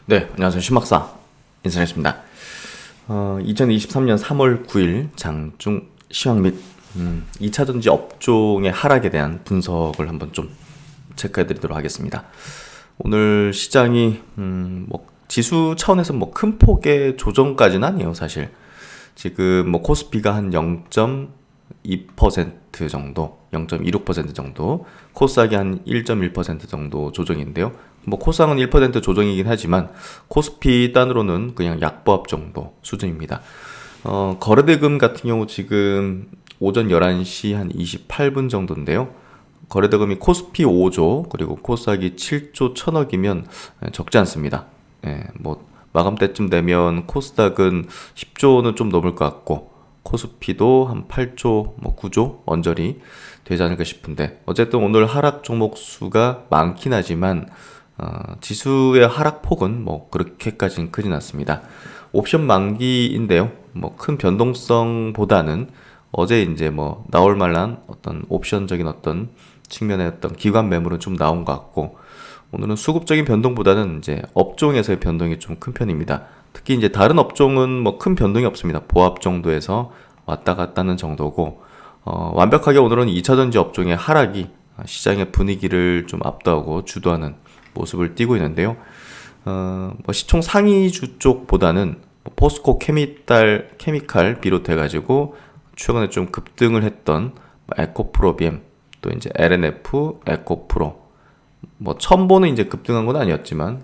네, 안녕하세요. 신박사 인사드리겠습니다. 2023년 3월 9일 장중 시황 및 2차전지 업종의 하락에 대한 분석을 한번 좀 체크해드리도록 하겠습니다. 오늘 시장이 지수 차원에서 큰 폭의 조정까지는 아니에요, 사실. 지금 코스피가 한 0.2% 정도, 0.26% 정도, 코스닥이 한 1.1% 정도 조정인데요. 코스닥은 1% 조정이긴 하지만 코스피 단으로는 그냥 약보합 정도 수준입니다. 거래대금 같은 경우 지금 오전 11시 한 28분 정도인데요. 거래대금이 코스피 5조 그리고 코스닥이 7조 1000억이면 적지 않습니다. 마감 때쯤 되면 코스닥은 10조는 좀 넘을 것 같고 코스피도 한 8조, 9조 언저리 되지 않을까 싶은데, 어쨌든 오늘 하락 종목 수가 많긴 하지만 지수의 하락폭은 그렇게까지는 크진 않습니다. 옵션 만기인데요. 큰 변동성보다는 어제 이제 나올 만한 어떤 옵션적인 어떤 측면의 어떤 기관 매물은 좀 나온 것 같고, 오늘은 수급적인 변동보다는 이제 업종에서의 변동이 좀 큰 편입니다. 특히 이제 다른 업종은 큰 변동이 없습니다. 보합 정도에서 왔다 갔다 하는 정도고, 완벽하게 오늘은 2차전지 업종의 하락이 시장의 분위기를 좀 압도하고 주도하는 모습을 띠고 있는데요. 시총 상위주 쪽보다는 포스코 케미칼 비롯해가지고 최근에 좀 급등을 했던 에코프로비엠, 또 이제 LNF, 에코프로, 첨보는 이제 급등한 건 아니었지만,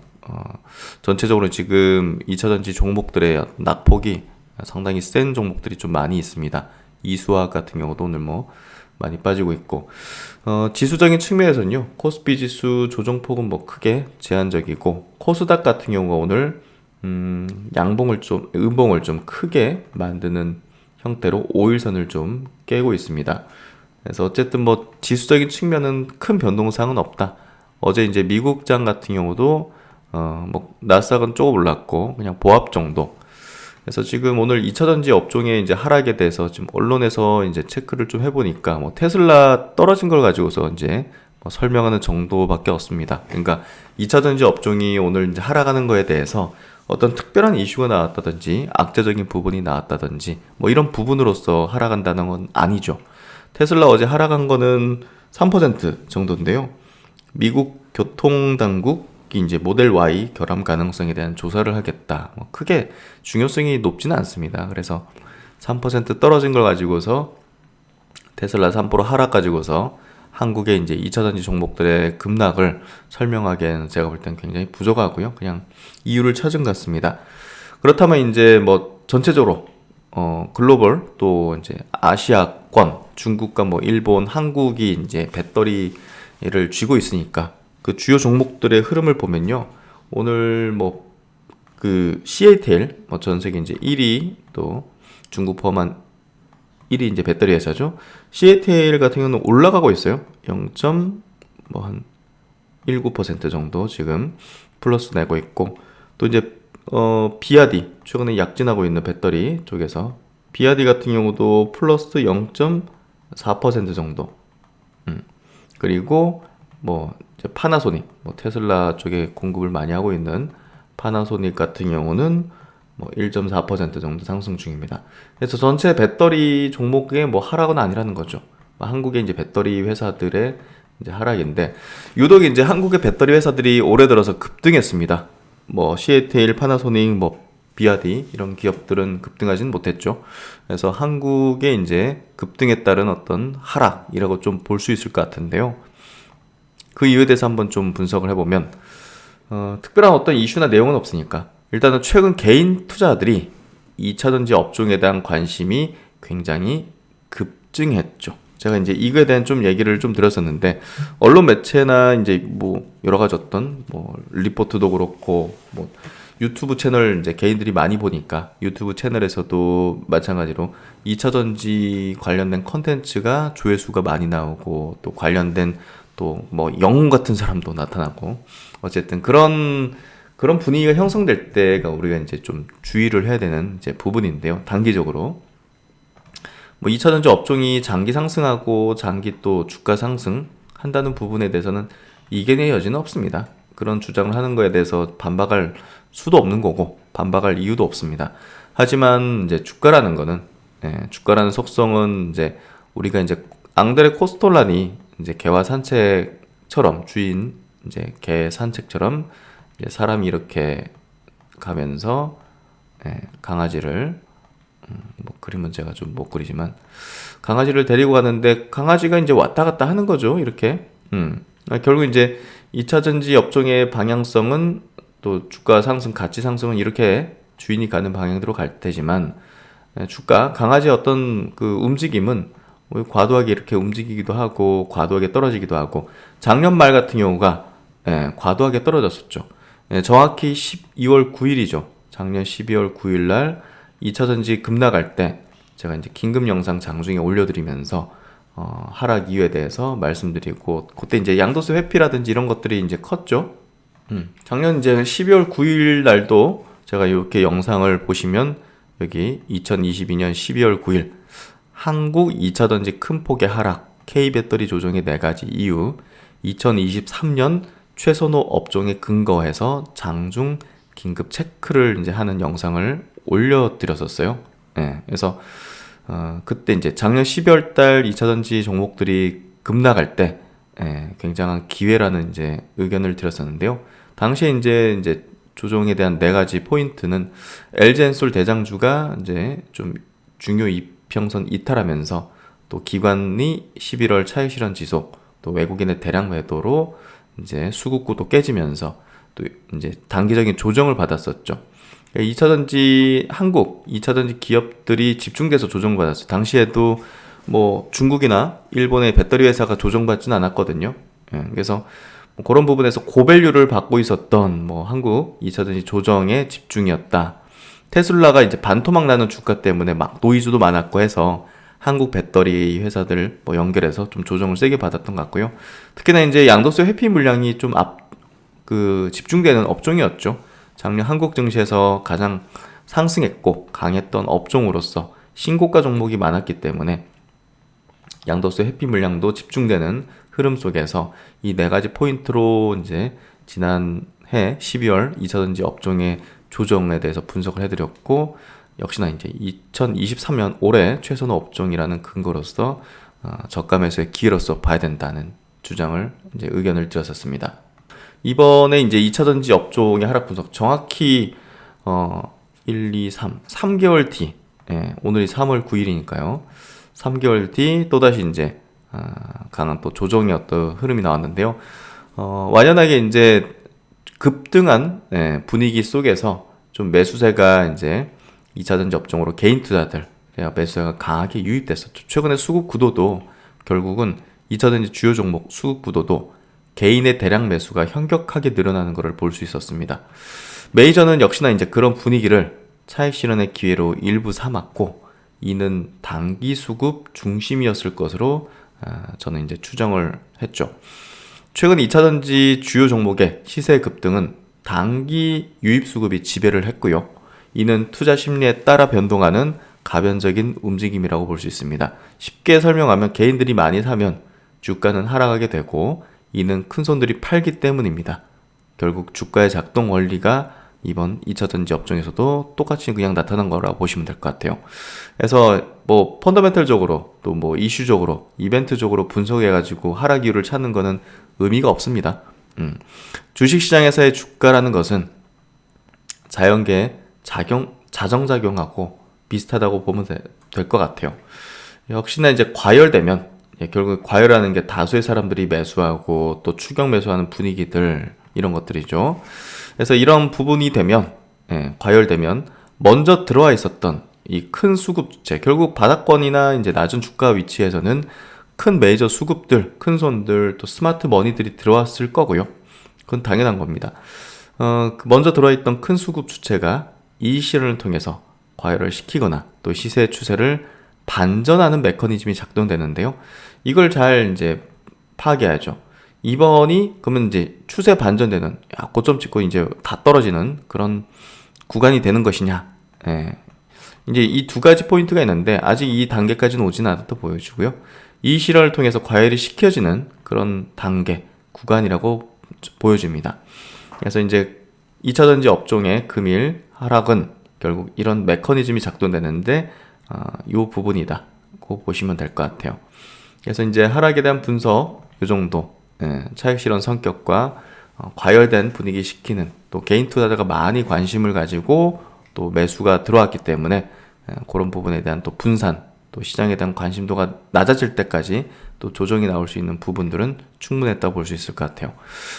전체적으로 지금 2차전지 종목들의 낙폭이 상당히 센 종목들이 좀 많이 있습니다. 이수화 같은 경우도 오늘 많이 빠지고 있고, 지수적인 측면에서는요, 코스피 지수 조정폭은 크게 제한적이고, 코스닥 같은 경우가 오늘 음봉을 좀 크게 만드는 형태로 5일선을 좀 깨고 있습니다. 그래서 어쨌든 지수적인 측면은 큰 변동사항은 없다. 어제 이제 미국장 같은 경우도 나스닥은 조금 올랐고 그냥 보합 정도. 그래서 지금 오늘 2차전지 업종의 이제 하락에 대해서 지금 언론에서 이제 체크를 좀 해보니까 테슬라 떨어진 걸 가지고서 이제 설명하는 정도밖에 없습니다. 그러니까 2차전지 업종이 오늘 이제 하락하는 거에 대해서 어떤 특별한 이슈가 나왔다든지 악재적인 부분이 나왔다든지 이런 부분으로서 하락한다는 건 아니죠. 테슬라 어제 하락한 거는 3% 정도인데요. 미국 교통당국이 이제 모델 Y 결함 가능성에 대한 조사를 하겠다. 크게 중요성이 높지는 않습니다. 그래서 3% 떨어진 걸 가지고서 테슬라 3% 하락 가지고서 한국의 이제 2차전지 종목들의 급락을 설명하기에는 제가 볼 땐 굉장히 부족하고요. 그냥 이유를 찾은 것 같습니다. 그렇다면 이제 전체적으로 글로벌 또 이제 아시아권, 중국과 일본, 한국이 이제 배터리를 쥐고 있으니까 그 주요 종목들의 흐름을 보면요. 오늘 그 CATL 전 세계 이제 1위, 또 중국 포함한 1위 이제 배터리 회사죠. CATL 같은 경우는 올라가고 있어요. 0.19% 정도 지금 플러스 내고 있고, 또 이제 비아디 최근에 약진하고 있는 배터리 쪽에서 비아디 같은 경우도 플러스 0.4% 정도. 그리고 이제 파나소닉, 테슬라 쪽에 공급을 많이 하고 있는 파나소닉 같은 경우는 1.4% 정도 상승 중입니다. 그래서 전체 배터리 종목의 하락은 아니라는 거죠. 한국의 이제 배터리 회사들의 이제 하락인데, 유독 이제 한국의 배터리 회사들이 올해 들어서 급등했습니다. CATL, 파나소닉, 비아디 이런 기업들은 급등하지는 못했죠. 그래서 한국의 이제 급등에 따른 어떤 하락이라고 좀 볼 수 있을 것 같은데요. 그 이유에 대해서 한번 좀 분석을 해보면, 특별한 어떤 이슈나 내용은 없으니까 일단은 최근 개인 투자들이 2차전지 업종에 대한 관심이 굉장히 급증했죠. 제가 이제 이거에 대한 좀 얘기를 좀 드렸었는데, 언론 매체나 이제 여러 가지 어떤 리포트도 그렇고 유튜브 채널 이제 개인들이 많이 보니까 유튜브 채널에서도 마찬가지로 2차전지 관련된 컨텐츠가 조회수가 많이 나오고, 또 관련된 또 영웅 같은 사람도 나타나고, 어쨌든 그런 분위기가 형성될 때가 우리가 이제 좀 주의를 해야 되는 이제 부분인데요. 단기적으로 2차전지 업종이 장기 상승하고 장기 또 주가 상승 한다는 부분에 대해서는 이견의 여지는 없습니다. 그런 주장을 하는 거에 대해서 반박할 수도 없는 거고 반박할 이유도 없습니다. 하지만 이제 주가라는 거는 주가라는 속성은 이제 우리가 이제 앙드레 코스톨란이 이제 개와 산책처럼 주인 이제 개 산책처럼 이제 사람이 이렇게 가면서 강아지를 뭐 그림은 제가 좀 못 그리지만 강아지를 데리고 가는데 강아지가 이제 왔다 갔다 하는 거죠. 이렇게. 결국 이제 2차 전지 업종의 방향성은 또 주가 상승, 가치 상승은 이렇게 주인이 가는 방향대로 갈 테지만 주가, 강아지의 어떤 그 움직임은 과도하게 이렇게 움직이기도 하고 과도하게 떨어지기도 하고 작년 말 같은 경우가 과도하게 떨어졌었죠. 정확히 12월 9일이죠. 작년 12월 9일 날 2차 전지 급락할 때 제가 이제 긴급 영상 장중에 올려드리면서 하락 이유에 대해서 말씀드리고 그때 이제 양도세 회피라든지 이런 것들이 이제 컸죠. 작년 이제 12월 9일 날도 제가 이렇게 영상을 보시면 여기 2022년 12월 9일 한국 2차 전지 큰 폭의 하락, K배터리 조정의 4가지 이유, 2023년 최선호 업종에 근거해서 장중 긴급 체크를 이제 하는 영상을 올려드렸었어요. 그래서 그때 이제 작년 12월 달 2차 전지 종목들이 급락할 때 굉장한 기회라는 이제 의견을 드렸었는데요. 당시에 이제 조정에 대한 4가지 포인트는 LG엔솔 대장주가 이제 좀 중요 이평선 이탈하면서 또 기관이 11월 차익 실현 지속, 또 외국인의 대량 매도로 이제 수급구도 깨지면서 또 이제 단기적인 조정을 받았었죠. 2차 전지 한국 2차 전지 기업들이 집중돼서 조정받았어요. 당시에도 뭐 중국이나 일본의 배터리 회사가 조정받지는 않았거든요. 그래서 뭐 그런 부분에서 고밸류를 받고 있었던 뭐 한국 2차 전지 조정에 집중이었다. 테슬라가 이제 반토막 나는 주가 때문에 막 노이즈도 많았고 해서 한국 배터리 회사들 뭐 연결해서 좀 조정을 세게 받았던 것 같고요. 특히나 이제 양도세 회피 물량이 좀 집중되는 업종이었죠. 작년 한국 증시에서 가장 상승했고 강했던 업종으로서 신고가 종목이 많았기 때문에 양도세 회피 물량도 집중되는 흐름 속에서 이 4가지 포인트로 이제 지난해 12월 2차 전지 업종의 조정에 대해서 분석을 해드렸고 역시나 이제 2023년 올해 최선호 업종이라는 근거로서 저가 매수의 기회로서 봐야 된다는 주장을 이제 의견을 드렸었습니다. 이번에 이제 2차 전지 업종의 하락 분석 정확히 1, 2, 3개월 뒤 오늘이 3월 9일이니까요. 3개월 뒤 또다시 이제 강한 또 조정의 어떤 흐름이 나왔는데요. 완연하게 이제 급등한 분위기 속에서 좀 매수세가 이제 2차 전지 업종으로 개인 투자들 매수세가 강하게 유입됐었죠. 최근에 수급 구도도 결국은 2차 전지 주요 종목 수급 구도도 개인의 대량 매수가 현격하게 늘어나는 것을 볼 수 있었습니다. 메이저는 역시나 이제 그런 분위기를 차익 실현의 기회로 일부 삼았고 이는 단기 수급 중심이었을 것으로 저는 이제 추정을 했죠. 최근 2차 전지 주요 종목의 시세 급등은 단기 유입 수급이 지배를 했고요. 이는 투자 심리에 따라 변동하는 가변적인 움직임이라고 볼 수 있습니다. 쉽게 설명하면 개인들이 많이 사면 주가는 하락하게 되고 이는 큰손들이 팔기 때문입니다. 결국 주가의 작동 원리가 이번 2차 전지 업종에서도 똑같이 그냥 나타난 거라고 보시면 될 것 같아요. 그래서 뭐 펀더멘털적으로 또 뭐 이슈적으로 이벤트적으로 분석해가지고 하락 이유를 찾는 거는 의미가 없습니다. 주식시장에서의 주가라는 것은 자연계의 자정작용하고 비슷하다고 보면 될 것 같아요. 역시나 이제 과열되면 결국 과열하는 게 다수의 사람들이 매수하고 또 추격 매수하는 분위기들 이런 것들이죠. 그래서 이런 부분이 되면 과열되면 먼저 들어와 있었던 이 큰 수급 주체 결국 바닥권이나 이제 낮은 주가 위치에서는 큰 메이저 수급들, 큰 손들 또 스마트 머니들이 들어왔을 거고요. 그건 당연한 겁니다. 먼저 들어와 있던 큰 수급 주체가 이 시련을 통해서 과열을 시키거나 또 시세 추세를 반전하는 메커니즘이 작동되는데요. 이걸 잘 이제 파악해야죠. 이번이 그러면 이제 추세 반전되는 고점 찍고 이제 다 떨어지는 그런 구간이 되는 것이냐. 이제 이 2가지 포인트가 있는데 아직 이 단계까지는 오지는 않았다 보여지고요. 이 실현을 통해서 과열이 시켜지는 그런 단계 구간이라고 보여집니다. 그래서 이제 2차전지 업종의 금일 하락은 결국 이런 메커니즘이 작동되는데 이 부분이다고 보시면 될 것 같아요. 그래서 이제 하락에 대한 분석 이 정도, 차익 실현 성격과 과열된 분위기 시키는, 또 개인 투자자가 많이 관심을 가지고 또 매수가 들어왔기 때문에 그런 부분에 대한 또 분산, 또 시장에 대한 관심도가 낮아질 때까지 또 조정이 나올 수 있는 부분들은 충분했다고 볼 수 있을 것 같아요.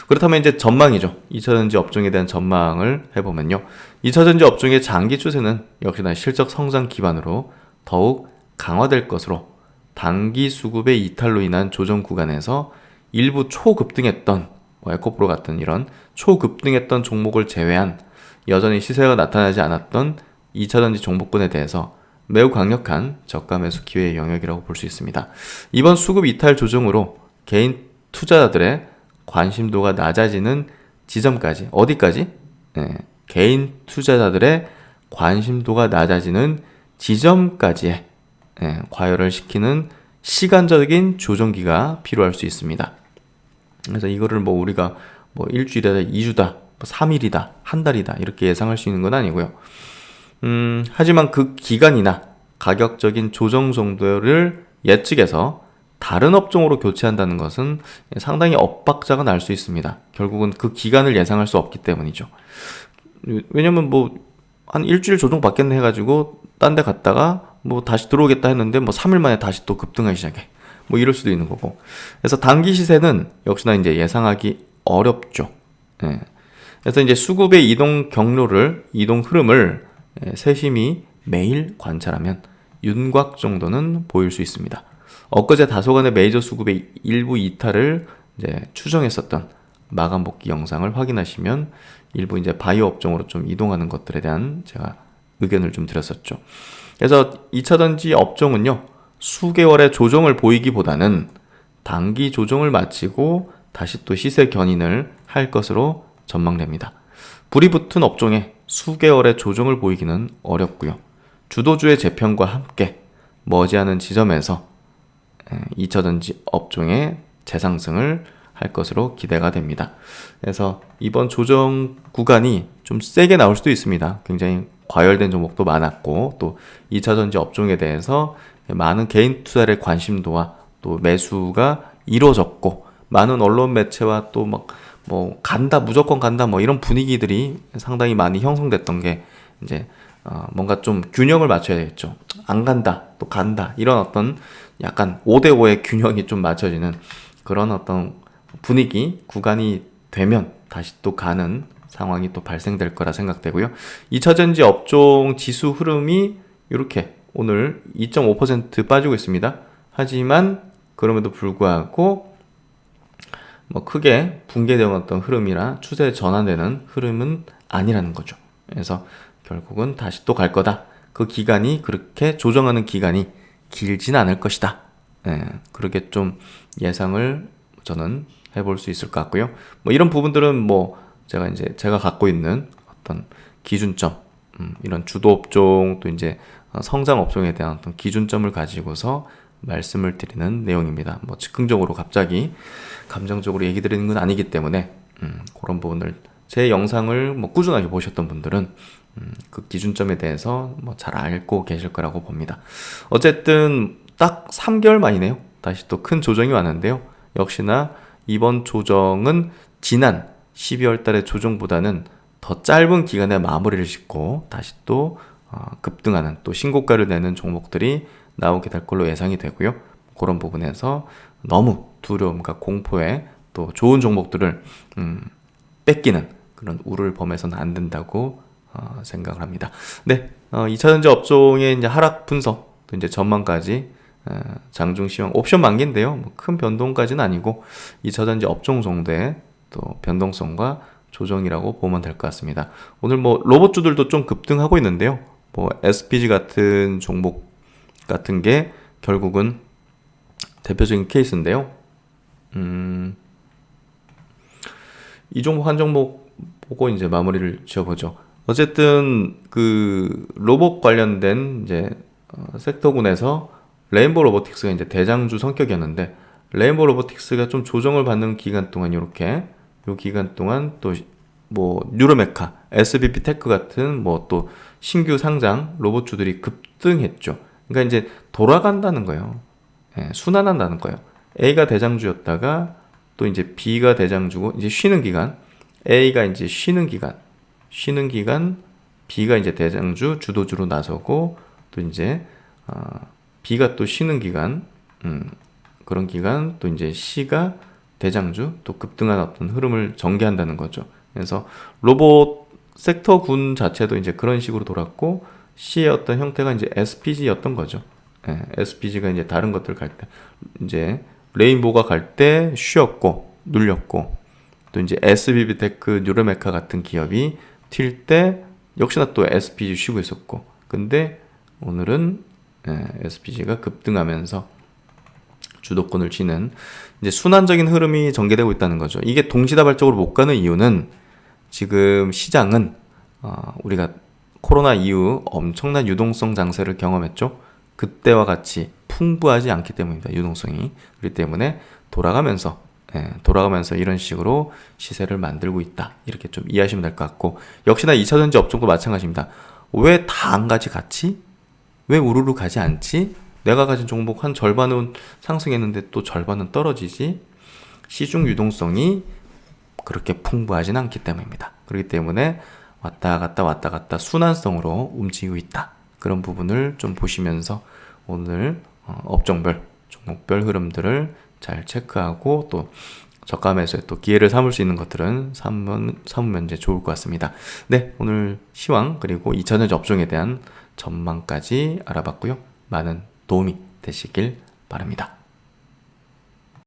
그렇다면 이제 전망이죠. 2차전지 업종에 대한 전망을 해보면요. 2차전지 업종의 장기 추세는 역시나 실적 성장 기반으로 더욱 강화될 것으로, 단기 수급의 이탈로 인한 조정 구간에서 일부 초급등했던 에코프로 같은 이런 초급등했던 종목을 제외한 여전히 시세가 나타나지 않았던 2차전지 종목군에 대해서 매우 강력한 저가 매수 기회의 영역이라고 볼 수 있습니다. 이번 수급 이탈 조정으로 개인 투자자들의 관심도가 낮아지는 지점까지, 어디까지? 개인 투자자들의 관심도가 낮아지는 지점까지의 과열을 시키는 시간적인 조정기가 필요할 수 있습니다. 그래서 이거를 뭐 우리가 뭐 일주일이다, 2주다, 뭐 3일이다, 한 달이다 이렇게 예상할 수 있는 건 아니고요. 하지만 그 기간이나 가격적인 조정 정도를 예측해서 다른 업종으로 교체한다는 것은 상당히 엇박자가 날 수 있습니다. 결국은 그 기간을 예상할 수 없기 때문이죠. 왜냐면 뭐 한 일주일 조정 받겠네 해가지고 딴 데 갔다가 뭐 다시 들어오겠다 했는데 뭐 3일 만에 다시 또 급등하기 시작해. 뭐 이럴 수도 있는 거고. 그래서 단기 시세는 역시나 이제 예상하기 어렵죠. 그래서 이제 수급의 이동 경로를, 이동 흐름을 세심히 매일 관찰하면 윤곽 정도는 보일 수 있습니다. 엊그제 다소간의 메이저 수급의 일부 이탈을 이제 추정했었던 마감 복귀 영상을 확인하시면 일부 이제 바이오 업종으로 좀 이동하는 것들에 대한 제가 의견을 좀 드렸었죠. 그래서 2차전지 업종은요, 수개월의 조정을 보이기보다는 단기 조정을 마치고 다시 또 시세 견인을 할 것으로 전망됩니다. 불이 붙은 업종에 수개월의 조정을 보이기는 어렵고요. 주도주의 재편과 함께 머지않은 지점에서 2차전지 업종의 재상승을 할 것으로 기대가 됩니다. 그래서 이번 조정 구간이 좀 세게 나올 수도 있습니다. 굉장히 과열된 종목도 많았고, 또 2차전지 업종에 대해서 많은 개인 투자의 관심도와 또 매수가 이루어졌고, 많은 언론 매체와 또 막 뭐 간다, 무조건 간다, 뭐 이런 분위기들이 상당히 많이 형성됐던 게 이제 뭔가 좀 균형을 맞춰야 되겠죠. 안 간다, 또 간다, 이런 어떤 약간 5대5의 균형이 좀 맞춰지는 그런 어떤 분위기, 구간이 되면 다시 또 가는 상황이 또 발생될 거라 생각되고요. 2차전지 업종 지수 흐름이 이렇게 오늘 2.5% 빠지고 있습니다. 하지만 그럼에도 불구하고 뭐 크게 붕괴되는 어떤 흐름이나 추세 전환되는 흐름은 아니라는 거죠. 그래서 결국은 다시 또 갈 거다. 그 기간이, 그렇게 조정하는 기간이 길진 않을 것이다. 그렇게 좀 예상을 저는 해볼 수 있을 것 같고요. 뭐 이런 부분들은 뭐 제가 갖고 있는 어떤 기준점, 이런 주도 업종, 또 이제 성장 업종에 대한 어떤 기준점을 가지고서 말씀을 드리는 내용입니다. 뭐 즉흥적으로 갑자기 감정적으로 얘기 드리는 건 아니기 때문에 그런 부분을, 제 영상을 뭐 꾸준하게 보셨던 분들은 그 기준점에 대해서 뭐 잘 알고 계실 거라고 봅니다. 어쨌든 딱 3개월 만이네요. 다시 또 큰 조정이 왔는데요. 역시나 이번 조정은 지난 12월 달의 조정보다는 더 짧은 기간에 마무리를 짓고 다시 또 급등하는, 또 신고가를 내는 종목들이 나오게 될 걸로 예상이 되고요. 그런 부분에서 너무 두려움과 공포에 또 좋은 종목들을 뺏기는 그런 우를 범해서는 안 된다고 생각을 합니다. 네, 2차전지 업종의 이제 하락 분석, 또 이제 전망까지 장중 시황 옵션 만기인데요. 뭐 큰 변동까지는 아니고 2차전지 업종 정도의 또 변동성과 조정이라고 보면 될 것 같습니다. 오늘 뭐 로봇주들도 좀 급등하고 있는데요. 뭐 SPG 같은 종목 같은 게 결국은 대표적인 케이스인데요. 이 종목 한 종목 보고 이제 마무리를 지어보죠. 어쨌든 그 로봇 관련된 이제 섹터군에서 레인보우 로보틱스가 이제 대장주 성격이었는데, 레인보우 로보틱스가 좀 조정을 받는 기간 동안 이렇게 요 기간 동안 또 뭐 뉴로메카, SBP 테크 같은 뭐 또 신규 상장 로봇주들이 급등했죠. 그러니까 이제 돌아간다는 거예요. 예, 순환한다는 거예요. A가 대장주였다가 또 이제 B가 대장주고 이제 쉬는 기간, A가 이제 쉬는 기간, B가 이제 대장주 주도주로 나서고 또 이제 B가 또 쉬는 기간, 그런 기간 또 이제 C가 대장주 또 급등한 어떤 흐름을 전개한다는 거죠. 그래서 로봇 섹터군 자체도 이제 그런 식으로 돌았고 C의 어떤 형태가 이제 SPG였던 거죠. 예, SPG가 이제 다른 것들 갈 때 이제 레인보우가 갈 때 쉬었고 눌렸고 또 이제 SBB 테크, 뉴로메카 같은 기업이 튈 때 역시나 또 SPG 쉬고 있었고 근데 오늘은 SPG가 급등하면서 주도권을 쥐는 이제 순환적인 흐름이 전개되고 있다는 거죠. 이게 동시다발적으로 못 가는 이유는 지금 시장은 우리가 코로나 이후 엄청난 유동성 장세를 경험했죠. 그때와 같이 풍부하지 않기 때문입니다. 유동성이. 그렇기 때문에 돌아가면서 이런 식으로 시세를 만들고 있다. 이렇게 좀 이해하시면 될 것 같고 역시나 2차전지 업종도 마찬가지입니다. 왜 다 안 가지 같이? 왜 우르르 가지 않지? 내가 가진 종목 한 절반은 상승했는데 또 절반은 떨어지지? 시중 유동성이 그렇게 풍부하진 않기 때문입니다. 그렇기 때문에 왔다 갔다 순환성으로 움직이고 있다. 그런 부분을 좀 보시면서 오늘 업종별, 종목별 흐름들을 잘 체크하고 또 저가 매수에 또 기회를 삼을 수 있는 것들은 삼으면 이제 좋을 것 같습니다. 네, 오늘 시황 그리고 2차전지 업종에 대한 전망까지 알아봤고요. 많은 도움이 되시길 바랍니다.